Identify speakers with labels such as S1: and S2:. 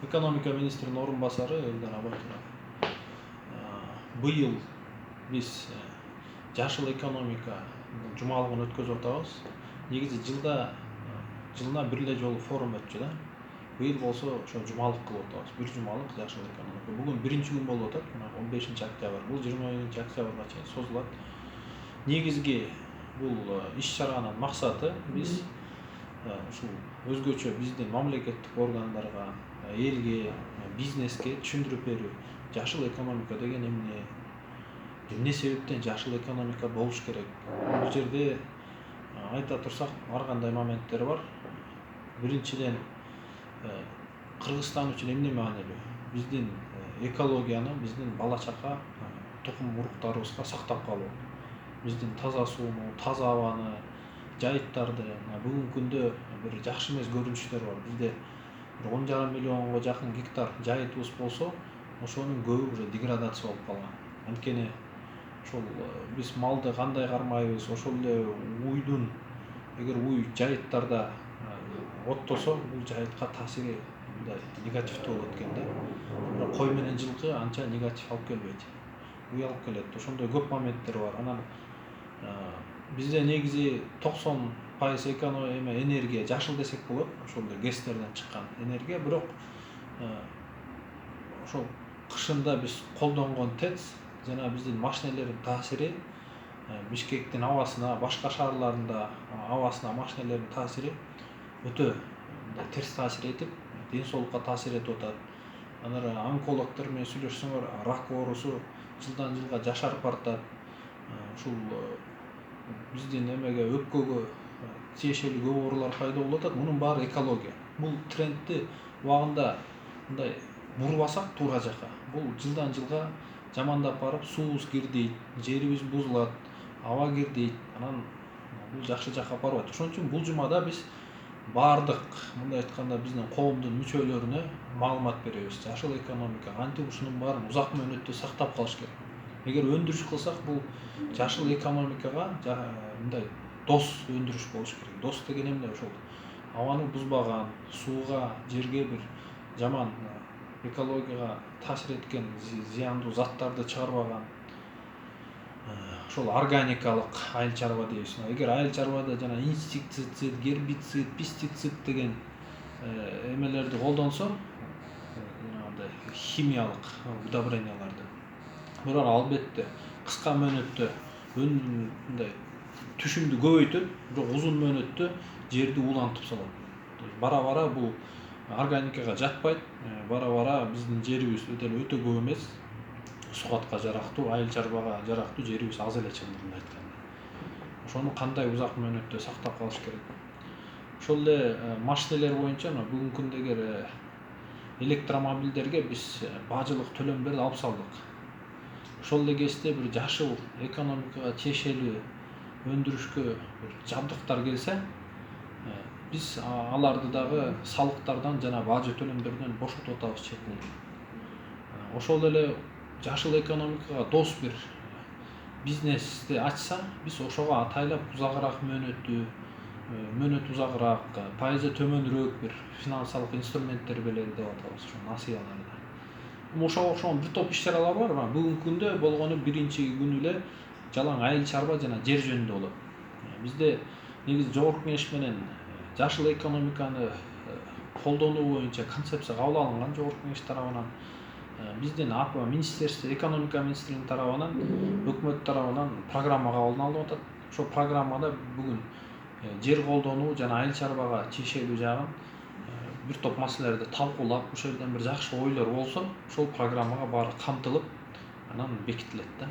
S1: Экономика министринин орун басары Элдар Абакиров. Быйыл биз жашыл экономика жумалыгын өткөзүп атабыз. Негизи жылына бир эле жолу форум өтчү да. Быйыл болсо ошо жумалык кылып атабыз. Бир жумалык жашыл экономика. Бүгүн биринчи күн болуп атат. Мына 15-октябрь. Бул 20-октябрга чейин созулат. Негизги бул иш-чаранын максаты биз ушул өзгөчө биздин мамлекеттик органдарга, элге, бизнеске түшүндүрүп берүү. Жашыл экономика деген эмне себептен жашыл экономика болуш керек? Бул жерде айта турсак ар кандай моменттер бар. Биринчиден, Кыргызстан үчүн эмне маанилүү? Биздин экологияны, биздин бала чака, тукум уруктарыбызга сактап калуу. Биздин таза сууну, таза абаны, жайыттарды, бүгүнкү күндө бир жакшы эмес көрүнүштөр бар. Бизде 10,5 миллионго жакын гектар жайытыбыз болсо, ошонун көбү уже деградация болуп калган. Анткени ошол биз малды кандай кармайбыз, ошол эле уйдун, эгер уй жайыттарда оттосо, бул жайытка таасири мындай негативдүү болот экен да. Бирок кой менен жылкы анча негатив алып келбейт. Уй алып келет. Ошондой көп моменттер бар. Анан бизде негизи 90% энергия жашыл десек болот. Ошол ГЭСтерден чыккан энергия, бирок ошол кышында биз колдонгон ТЭЦ жана биздин машинелердин таасири Бишкектин абасына, башка шаарларында абасына машинелердин таасири өтө терс таасир этип, ден соолукка таасир этип атат. Анан онкологдор менен сүйлөшсөңөр, рак оорусу жылдан жылга жашарып баратат. Ушул биздин эмеге өпкөгө тиешелүү көп оорулар пайда болуп атат. Мунун баары экология. Бул трендти убагында мындай бурбасак туура жака, бул жылдан жылга жамандап барып, суубуз кирдейт, жерибиз бузулат, аба кирдейт. Анан бул жакшы жакка барбайт. Ошон үчүн бул жумада биз баардык, мындай айтканда, биздин коомдун мүчөлөрүнө маалымат беребиз. Жашыл экономика кантип ушунун баарын узак мөөнөттө сактап калыш керек. Эгер өндүрүш кылсак, бул жашыл экономикага мындай дос өндүрүш болуш керек. Дос деген эмне? Ошол абаны бузбаган, сууга, жерге бир жаман экологияга таасир эткен зыяндуу заттарды чыгарбаган, ошол органикалык айыл чарба дейбиз. Эгер айыл чарбада жана инсектицид, гербицид, пестицид деген эмелерди колдонсо, жанагындай химиялык удобренияларды, булар албетте кыска мөөнөттө мындай түшүмдү көбөйтөт, бирок узун мөөнөттө жерди уулантып салат. Бара-бара бул органикага жатпайт. Бара-бара биздин жерибиз өтө көп эмес, сугатка жарактуу, айыл чарбага жарактуу жерибиз аз эле чындыгында айтканда. Ошону кандай узак мөөнөттө сактап калыш керек? Ошол эле машинелер боюнча бүгүнкү күндө эгер электромобилдерге биз бажылык төлөмдөрдү алып салдык. Ошол эле кезде бир жашыл экономикага тиешелүү өндүрүшкө бир жабдыктар келсе, биз аларды дагы салыктардан жана бажы төлөмдөрдөн бошотуп атабыз четинен. Ошол эле жашыл экономикага дос бир бизнести ачса, биз ошого атайлап узагыраак мөөнөт узагыраак, пайызы төмөнүрөөк бир финансылык инструменттер берели деп атабыз, ошо насыяларды. Ошого окшогон бир топ иш-чаралар бар. Бүгүнкү күндө болгону биринчи күнү эле жалаң айыл чарба жана жер жөнүндө болот. Бизде негизи жогорку кеңеш менен жашыл экономиканы колдонуу боюнча концепция кабыл алынган жогорку кеңеш тарабынан. Биздин министерство, экономика министрлигинин тарабынан, өкмөт тарабынан программа кабыл алынып атат. Ошол программада бүгүн жер колдонуу жана айыл чарбага тиешелүү жагын бир топ маселелерди талкуулап, ошол жерден бир жакшы ойлор болсо, ошол программага баары камтылып, анан бекитилет да.